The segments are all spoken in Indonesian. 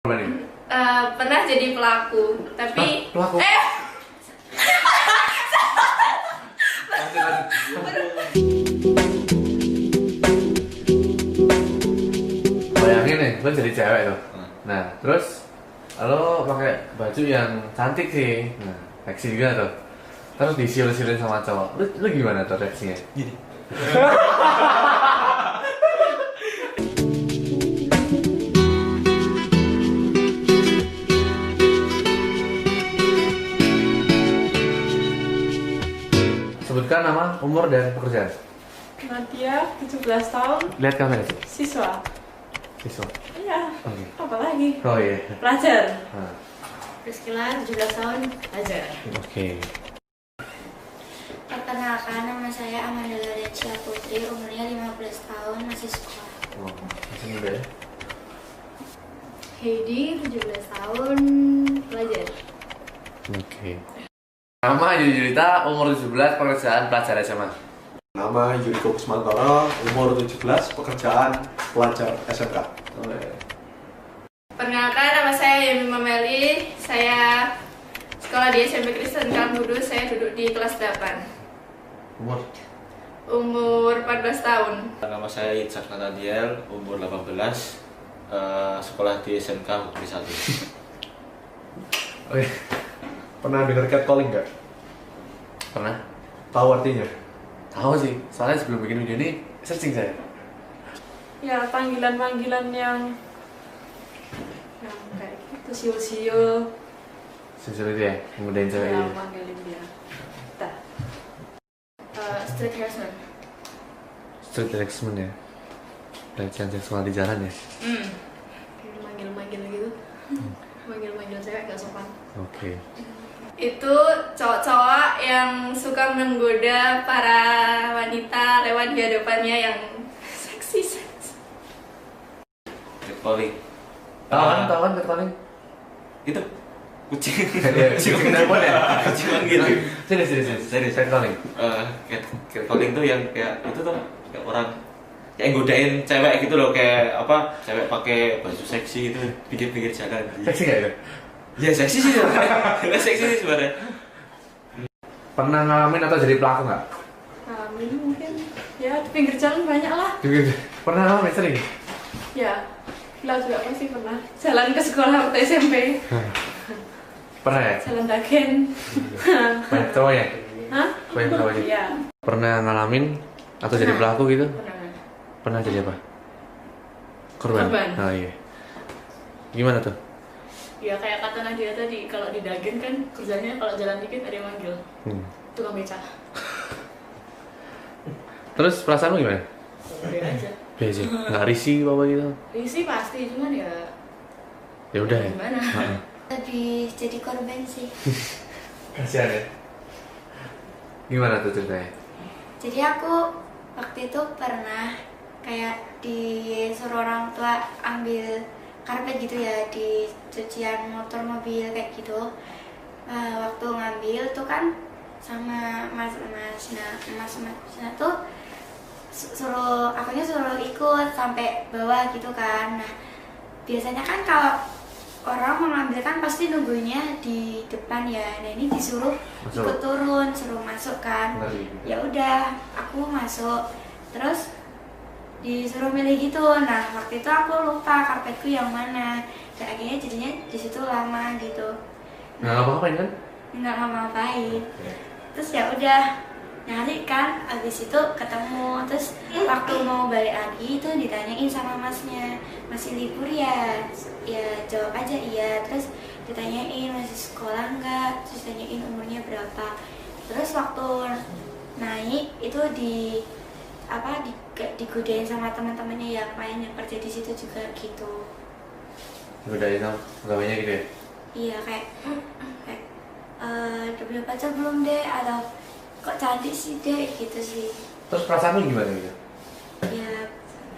Pernah jadi pelaku, tapi pelaku? Bayangin nih, lo jadi cewek tuh. Nah, terus lo pakai baju yang cantik sih, nah, seksi juga tuh. Terus disiul-siulin sama cowok, lo gimana tuh reaksinya? Gini. Sebutkan nama, umur, dan pekerjaan. Nadia, 17 tahun, Lihat kamera sih. siswa. Siswa. Iya, Oke. apa lagi? Oh iya. Pelajar. Nah, Priscilla, 17 tahun, pelajar. oke. Perkenalkan, nama saya Amanda Larecia Putri, umurnya 15 tahun, masih sekolah. Oh, masih muda ya? Heidi, 17 tahun, pelajar. Oke. Nama Yudita, umur 17, pekerjaan pelajar SMA. Nama Yuriko Kusmantoro, umur 17, pekerjaan pelajar SMK. Perkenalkan, nama saya Yemi Mameli. Saya sekolah di SMP Kristen Kalbudu. Saya duduk di kelas 8. Umur 14 tahun. Nama saya Itzak Nathaniel, umur 18, sekolah di SMK Negeri 1. Oke. Pernah dengar catcalling nggak? Pernah? Tahu artinya? Tahu sih, soalnya sebelum bikin video ini searching saya. Ya, panggilan-panggilan yang kayak gitu, siul-siul. Sesuai itu ya, ngemudahin cewek Ya, ini. manggilin dia. Dah. Street harassment. Street harassment ya. Pelecehan seksual di jalan ya. Manggil-manggil gitu. Manggil-manggil cewek gak sopan. Oke. Itu cowok-cowok yang suka menggoda para wanita lewat di hadapannya yang seksi. Catcalling. Tahu kan catcalling? Itu kucing. Kucing telepon ya? Kucing manggil. Serius, catcalling. Catcalling tuh yang kayak itu tuh kayak orang kayak godain cewek gitu loh, kayak apa? Cewek pakai baju seksi itu pinggir-pinggir jalan. Seksi nggak itu? Ya seksi sih sebenarnya. Seksi sih sebenarnya. Pernah ngalamin atau jadi pelaku nggak? Kami mungkin ya di pinggir jalan banyak lah. Pernah ngalamin sering? Ya, Gila juga pasti pernah. Jalan ke sekolah waktu SMP. Pernah ya? Jalan Dagen. Banyak cowoknya? Hah? Banyak cowoknya? Iya. Pernah ngalamin atau jadi pelaku gitu? Pernah. Pernah jadi apa? Korban? Korban. Oh iya. Gimana tuh? Ya kayak kata Nadia tadi, kalau di Dagen kan kerjanya kalau jalan dikit ada yang manggil. Tukang beca. Terus perasaan lu gimana? Biar aja. Biasa, nggak risih apa gitu? Risih pasti, cuman ya Ya udah ya. gimana? Lebih jadi korban sih. Kasihan ya. Gimana tuh ceritanya? Jadi aku waktu itu pernah kayak disuruh orang tua ambil karpet gitu ya di cucian motor mobil kayak gitu. Waktu ngambil tuh kan sama mas tuh akunya suruh ikut sampai bawah gitu kan. Nah biasanya kan kalau orang mau ngambil kan pasti nunggunya di depan ya. Nah ini disuruh Masuk. ikut turun, suruh masuk kan. Ya udah, aku masuk. Terus disuruh milih gitu. Nah waktu itu aku lupa karpetku yang mana. Dan akhirnya jadinya di situ lama gitu. Nggak ngapa-ngapain kan? Nggak ngapa-ngapain. Terus ya udah nyari kan, abis itu ketemu. Terus waktu mau balik lagi itu ditanyain sama masnya, masih libur ya? Ya jawab aja iya. Terus ditanyain masih sekolah nggak? Terus tanyain umurnya berapa. Terus waktu naik itu digodain sama teman-temannya yang lain yang kerja di situ juga gitu. Godain sama pegawainya gitu ya? Iya kayak udah punya pacar belum deh, atau kok cantik sih deh gitu sih. Terus perasaan lu gimana gitu? Ya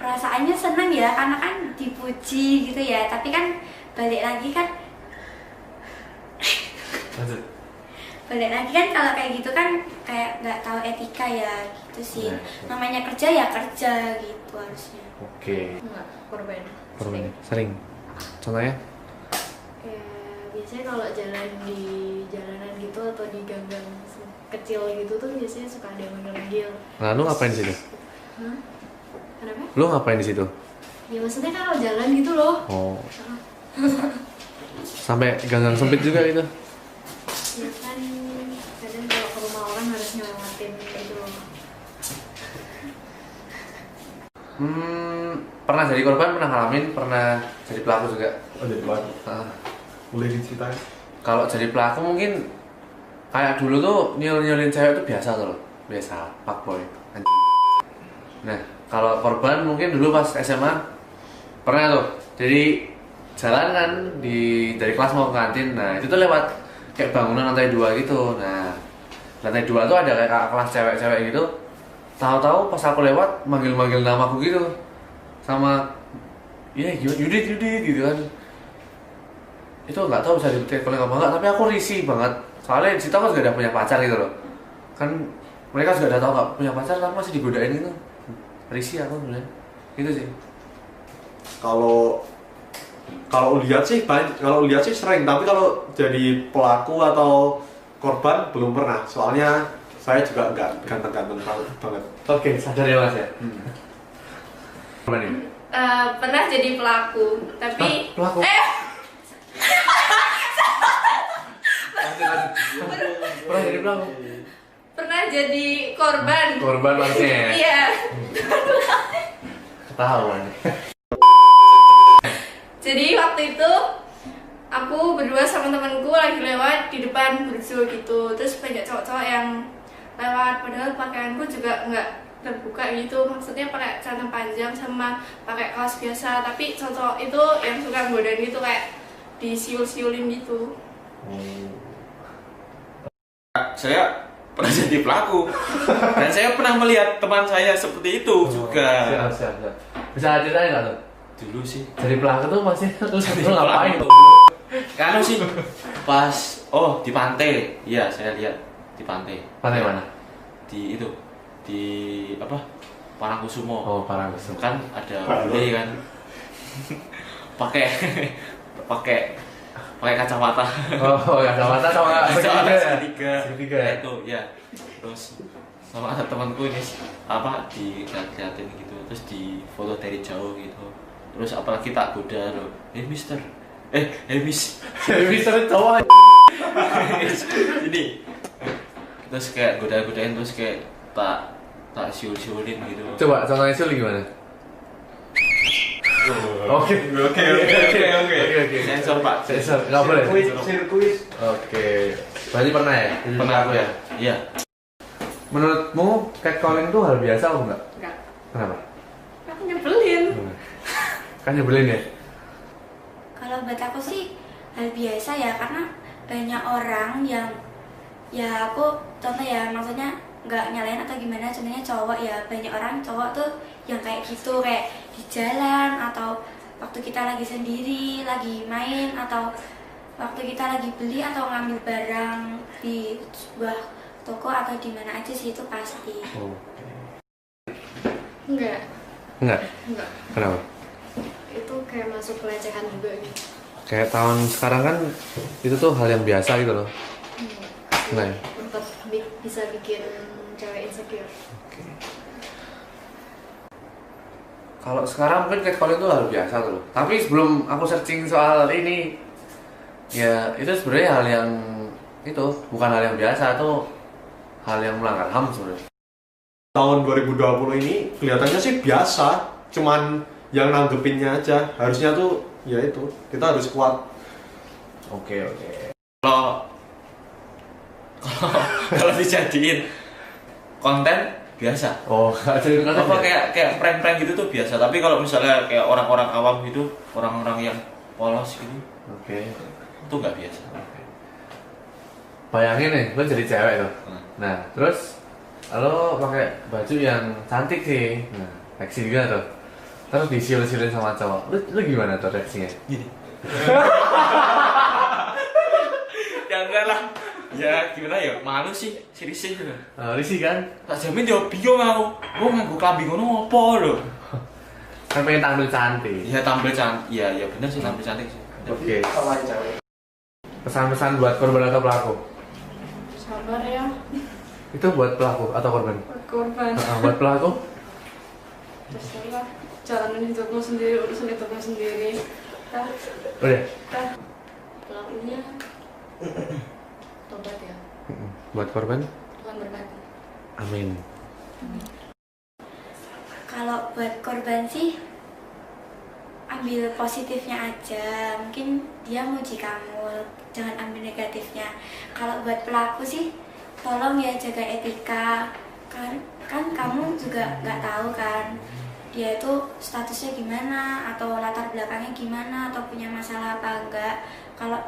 perasaannya seneng ya karena kan dipuji gitu ya, tapi kan balik lagi kan Lanjut. balik lagi kan kalau kayak gitu kan kayak nggak tahu etika ya gitu sih. Nah. Namanya kerja ya kerja gitu harusnya. Oke. Enggak, korban. Korbannya sering. Contohnya? Ya biasanya kalau jalan di jalanan gitu atau di gang-gang kecil gitu tuh biasanya suka ada yang manggil-manggil. Nah, lu ngapain di situ? Hah? Kenapa? Lu ngapain di situ? Ya maksudnya kan kalau jalan gitu loh. Oh. Sampai gang-gang sempit juga gitu. Ya kan kadang kalau ke rumah orang harus ngelewatin gitu loh. Pernah jadi korban, pernah ngalamin, pernah jadi pelaku juga. Oh, jadi pelaku. Nah, Boleh diceritain? kalau jadi pelaku mungkin kayak dulu tuh nyul-nyulin cewek tuh biasa tuh loh. Biasa, fuckboy, anjing. Nah, kalau korban mungkin dulu pas SMA pernah tuh. Jadi jalan kan dari kelas mau ke kantin. Nah, itu tuh lewat kayak bangunan lantai 2 gitu. Nah, lantai 2 tuh ada kayak kelas cewek-cewek gitu. Tahu-tahu pas aku lewat manggil-manggil namaku gitu. Sama ya Yudit gitu kan. Itu nggak tahu bisa dibuktikan kalau nggak enggak, tapi aku risih banget. Soalnya di situ aku juga udah punya pacar gitu loh. Kan mereka juga udah tahu nggak punya pacar tapi masih digodain gitu. Risih aku sebenarnya. Gitu sih. Kalau lihat sih sering, tapi kalau jadi pelaku atau korban belum pernah. Soalnya saya juga nggak ganteng-ganteng banget. Oke, sadar ya Mas ya. Gimana nih? Pernah jadi pelaku, tapi Hah? Pelaku? Pernah jadi pelaku? pernah jadi korban. Korban maksudnya. Iya. Ketahuan. Jadi waktu itu aku berdua sama temanku lagi lewat di depan burjo gitu, terus banyak cowok-cowok yang lewat, padahal pakaianku juga nggak terbuka gitu, maksudnya pakai celana panjang sama pakai kaos biasa, tapi cowok itu yang suka godain gitu kayak disiul-siulin gitu. Saya pernah jadi pelaku dan saya pernah melihat teman saya seperti itu juga. Siap. Bisa ceritain nggak tuh? Dulu sih Jadi pelaku tuh masih lu ngapain? kan sih pas di pantai. Iya, saya lihat di pantai. Pantai mana? Di itu di apa, Parangkusumo. Oh, Parangkusumo. Kan ada bule kan pakai kacamata. Oh, kacamata sama segitiga segitiga ya? itu ya. Terus sama temanku ini apa dilihatin gitu, terus di foto dari jauh gitu. Terus apalagi tak goda loh, mister, miss, Mister cowok. ini terus kayak godain terus kayak tak siul-siulin gitu. Coba contohnya sul gimana? Oke. Sensor pak. Sensor, nggak boleh. Sirkuit. Oke. Berarti pernah ya? Pernah aku ya. Iya. Menurutmu catcalling itu hal biasa atau enggak? Enggak. Kenapa? Aku nyebelin. Kan nyebelin ya? Kalau buat aku sih hal biasa ya, karena banyak orang yang ya aku contoh ya, maksudnya nggak nyalain atau gimana, sebenarnya cowok ya, banyak orang cowok tuh yang kayak gitu, kayak di jalan atau waktu kita lagi sendiri lagi main atau waktu kita lagi beli atau ngambil barang di sebuah toko atau di mana aja sih, itu pasti. Oh. Enggak. Enggak. Kenapa? Itu kayak masuk pelecehan juga gitu. Kayak tahun sekarang kan itu tuh hal yang biasa gitu loh. Enggak ya? Tetap bisa bikin cewek insecure. Oke. Kalau sekarang mungkin catcalling itu hal biasa tuh loh. Tapi sebelum aku searching soal ini, ya itu sebenarnya hal yang itu bukan hal yang biasa, atau hal yang melanggar HAM sebenarnya. Tahun 2020 ini kelihatannya sih biasa, cuman yang nanggepinnya aja. Harusnya tuh ya itu, kita harus kuat. Oke. Kalau dijadiin konten biasa. Oh, jadi Apa kayak prank-prank gitu tuh biasa. Tapi kalau misalnya kayak orang-orang awam gitu, orang-orang yang polos gitu, Oke. itu nggak biasa. Bayangin nih, lo jadi cewek tuh. Nah, terus lo pakai baju yang cantik sih. Nah, seksi juga tuh. Terus disiul-siulin sama cowok. Lu gimana tuh reaksinya? Gini. Ya enggak lah. Ya gimana ya? Malu sih, risih gitu. Risih kan? Tak jamin dia bingung aku. Gua nganggo klambi ngono opo lho? Kan pengen tampil cantik. Iya tampil cantik. Iya bener sih tampil cantik sih. Oke. Sama yang cewek. Pesan-pesan buat korban atau pelaku? Sabar ya, Itu buat pelaku atau korban? buat korban. Buat pelaku? Terserah, jalanin hidupmu sendiri, urusan hidupmu sendiri. Udah. Pelakunya tobat ya, Buat korban? Tuhan berkati. Amin. Kalau buat korban sih ambil positifnya aja, mungkin dia muji kamu, jangan ambil negatifnya. Kalau buat pelaku sih tolong ya jaga etika, kan kamu juga nggak tahu kan dia itu statusnya gimana atau latar belakangnya gimana atau punya masalah apa enggak. Kalau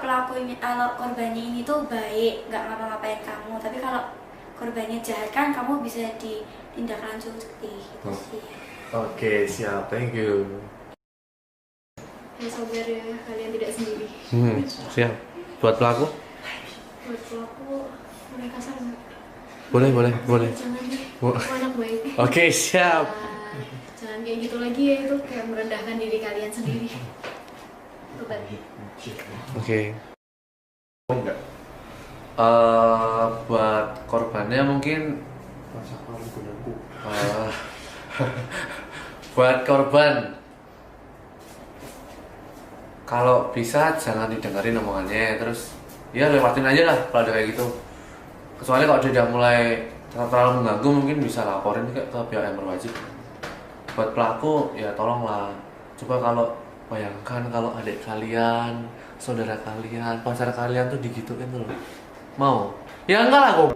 pelakunya, kalau korbannya ini tuh baik, nggak ngapa-ngapain kamu, tapi kalau korbannya jahat kan kamu bisa ditindaklanjuti gitu sih. Oke, siap. Thank you. Ya sabar ya, kalian tidak sendiri. Siap. Buat pelaku? Buat pelaku, boleh kasar nggak? Boleh. Jangan deh, Bu- aku anak baik. Oke, siap. Jangan kayak gitu lagi ya, itu kayak merendahkan diri kalian sendiri. Tobat. Oke. Oh, enggak. Buat korbannya mungkin Masa kamu gunaku. buat korban, kalau bisa jangan didengerin omongannya, terus ya lewatin aja lah kalau ada kayak gitu. Kecuali kalau dia udah mulai terlalu mengganggu, mungkin bisa laporin ke pihak yang berwajib. Buat pelaku ya tolonglah, coba kalau bayangkan kalau adik kalian, saudara kalian, pacar kalian tuh digituin tuh loh. Mau? Ya enggak lah kok.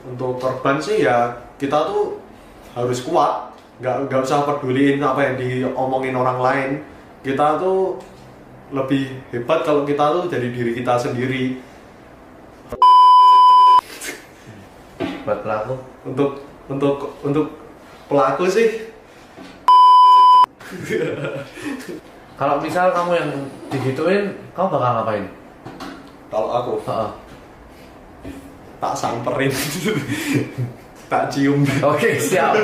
Untuk korban sih ya kita tuh harus kuat, nggak usah peduliin apa yang diomongin orang lain. Kita tuh lebih hebat kalau kita tuh jadi diri kita sendiri. Buat pelaku? Untuk pelaku sih Kalau misal kamu yang digituin, kamu bakal ngapain? kalau aku Heeh. tak samperin, tak cium. Oke, siap.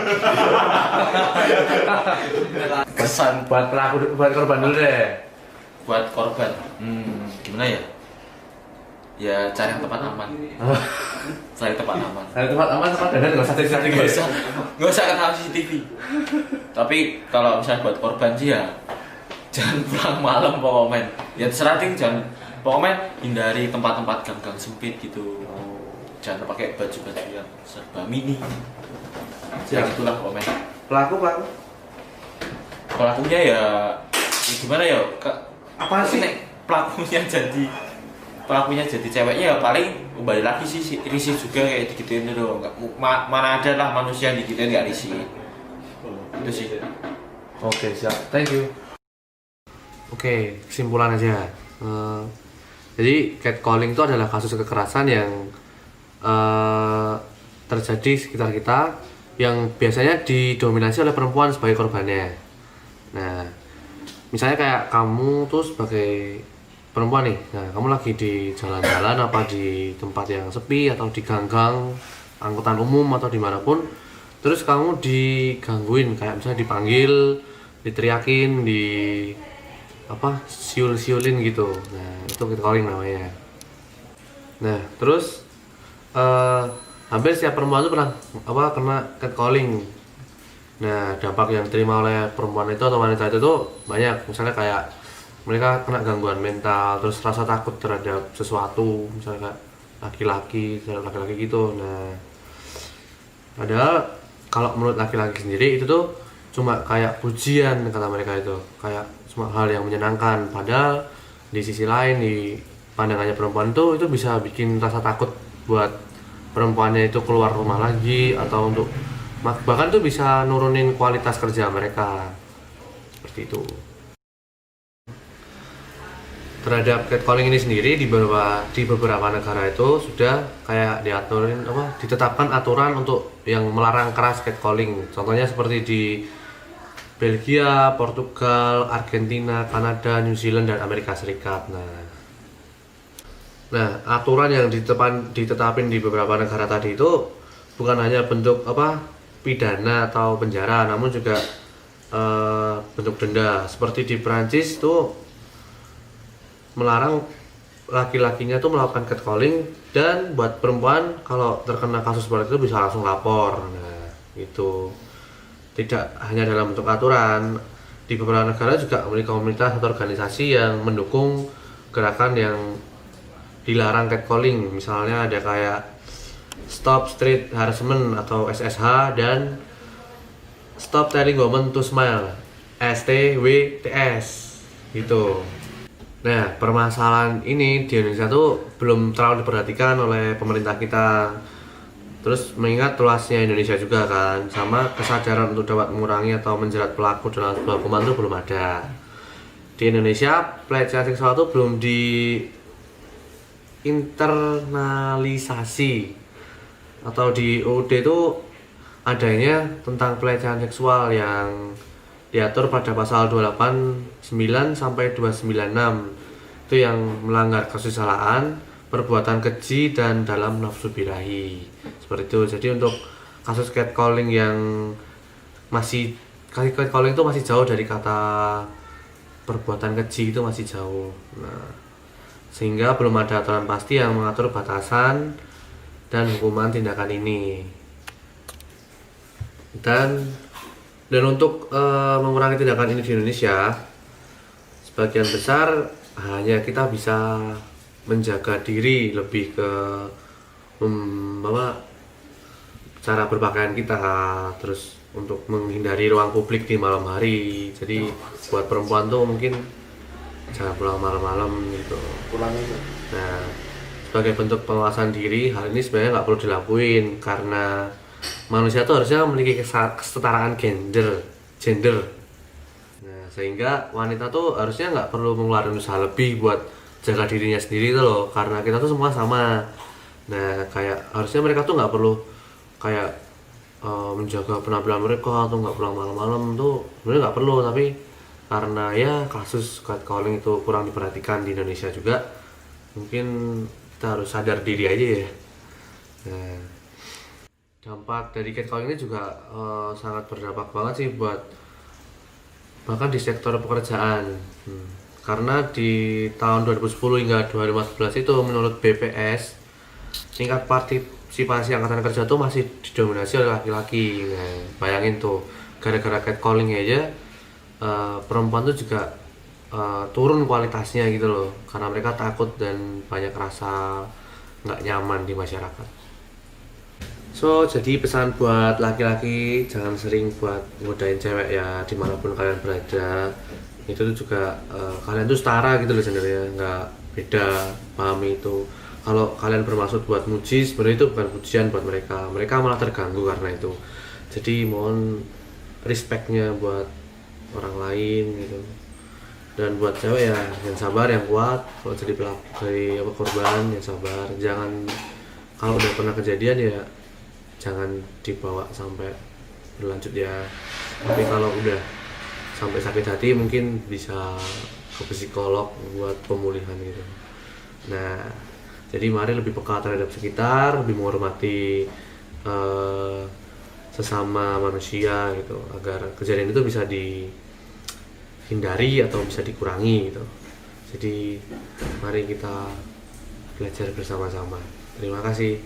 Pesan Buat pelaku, buat korban dulu deh. buat korban, gimana ya? Ya cari yang tempat aman. Cari tempat aman. Dari tempat aman, tempat dandan nggak usah cari-cari guys. Nggak usah kenal CCTV. Tapi kalau misalnya buat korban sih ya jangan pulang malam pokoknya. Ya terserah ting, jangan pokoknya hindari tempat-tempat gang-gang sempit gitu. Jangan pakai baju-baju yang serba mini. Ya itulah pokoknya. Pelaku. Pelakunya ya gimana ya? Apa sih? Nek pelakunya jadi ceweknya ya paling kembali lagi sih risih juga kayak digituin dulu. Mana ada lah manusia yang digituin nggak risih. Itu sih. Oke, siap. Thank you. Oke, kesimpulan aja. Jadi catcalling itu adalah kasus kekerasan yang terjadi di sekitar kita, yang biasanya didominasi oleh perempuan sebagai korbannya. Nah, misalnya kayak kamu tuh sebagai perempuan nih, nah kamu lagi di jalan-jalan apa di tempat yang sepi atau di ganggang angkutan umum atau dimanapun, terus kamu digangguin, kayak misalnya dipanggil, diteriakin, siul-siulin gitu. Nah itu catcalling namanya. Nah terus hampir setiap perempuan itu pernah kena catcalling. Nah dampak yang diterima oleh perempuan itu atau wanita itu tuh banyak, misalnya kayak mereka kena gangguan mental, terus rasa takut terhadap sesuatu, misalnya kayak laki-laki gitu. Nah padahal kalau menurut laki-laki sendiri itu tuh cuma kayak pujian, kata mereka itu kayak cuma hal yang menyenangkan, padahal di sisi lain di pandangannya perempuan itu bisa bikin rasa takut buat perempuannya itu keluar rumah lagi, atau untuk bahkan tuh bisa nurunin kualitas kerja mereka, seperti itu. Terhadap catcalling ini sendiri di beberapa negara itu sudah kayak ditetapkan aturan untuk yang melarang keras catcalling. Contohnya seperti di Belgia, Portugal, Argentina, Kanada, New Zealand, dan Amerika Serikat. Nah, aturan yang ditetapin di beberapa negara tadi itu bukan hanya bentuk pidana atau penjara, namun juga bentuk denda. Seperti di Prancis tuh melarang laki-lakinya tuh melakukan catcalling, dan buat perempuan kalau terkena kasus seperti itu bisa langsung lapor. Nah, itu tidak hanya dalam bentuk aturan, di beberapa negara juga memiliki komunitas atau organisasi yang mendukung gerakan yang dilarang catcalling. Misalnya ada kayak Stop Street Harassment atau SSH dan Stop Telling Women to Smile STWTS gitu. Nah, permasalahan ini di Indonesia tuh belum terlalu diperhatikan oleh pemerintah kita. Terus mengingat luasnya Indonesia juga kan, sama kesadaran untuk dapat mengurangi atau menjerat pelaku dalam sebuah hukuman itu belum ada. Di Indonesia, pelecehan seksual itu belum diinternalisasi, atau di UUD itu adanya tentang pelecehan seksual yang diatur pada pasal 289 sampai 296. Itu yang melanggar kesusilaan, perbuatan keji, dan dalam nafsu birahi. Seperti itu. Jadi untuk kasus catcalling yang catcalling itu masih jauh dari kata perbuatan keji, itu masih jauh. Nah, sehingga belum ada aturan pasti yang mengatur batasan dan hukuman tindakan ini. Dan untuk mengurangi tindakan ini di Indonesia, sebagian besar hanya kita bisa menjaga diri, lebih ke cara berpakaian kita, terus untuk menghindari ruang publik di malam hari. Jadi buat perempuan tuh mungkin jangan pulang malam-malam gitu. Nah, sebagai bentuk pengawasan diri, hal ini sebenarnya nggak perlu dilakuin karena manusia tuh harusnya memiliki kesetaraan gender. Nah, sehingga wanita tuh harusnya nggak perlu mengeluarkan usaha lebih buat jaga dirinya sendiri tuh loh, karena kita tuh semua sama. Nah, kayak harusnya mereka tuh nggak perlu kayak menjaga penampilan mereka atau nggak pulang malam-malam tuh sebenarnya nggak perlu, tapi karena ya kasus catcalling itu kurang diperhatikan di Indonesia juga, mungkin kita harus sadar diri aja ya. Nah, dampak dari catcalling ini juga sangat berdampak banget sih buat bahkan di sektor pekerjaan. Karena di tahun 2010 hingga 2014 itu menurut BPS tingkat partisipasi angkatan kerja tuh masih didominasi oleh laki-laki. Nah, bayangin tuh, gara-gara catcalling aja perempuan tuh juga turun kualitasnya gitu loh, karena mereka takut dan banyak rasa nggak nyaman di masyarakat. So, jadi pesan buat laki-laki, jangan sering buat ngodain cewek ya, dimanapun kalian berada. Itu tuh juga kalian tuh setara gitu loh sebenarnya, nggak beda, pahami itu. Kalau kalian bermaksud buat muji, sebenarnya itu bukan pujian buat mereka, mereka malah terganggu karena itu. Jadi mohon respectnya buat orang lain gitu. Dan buat cewek ya yang sabar, yang kuat. Kalau jadi korban yang sabar, jangan kalau udah pernah kejadian ya jangan dibawa sampai berlanjut ya. Tapi kalau udah sampai sakit hati mungkin bisa ke psikolog buat pemulihan gitu. Nah, jadi mari lebih peka terhadap sekitar, lebih menghormati sesama manusia gitu, agar kejadian itu bisa dihindari atau bisa dikurangi gitu. Jadi mari kita belajar bersama-sama. Terima kasih.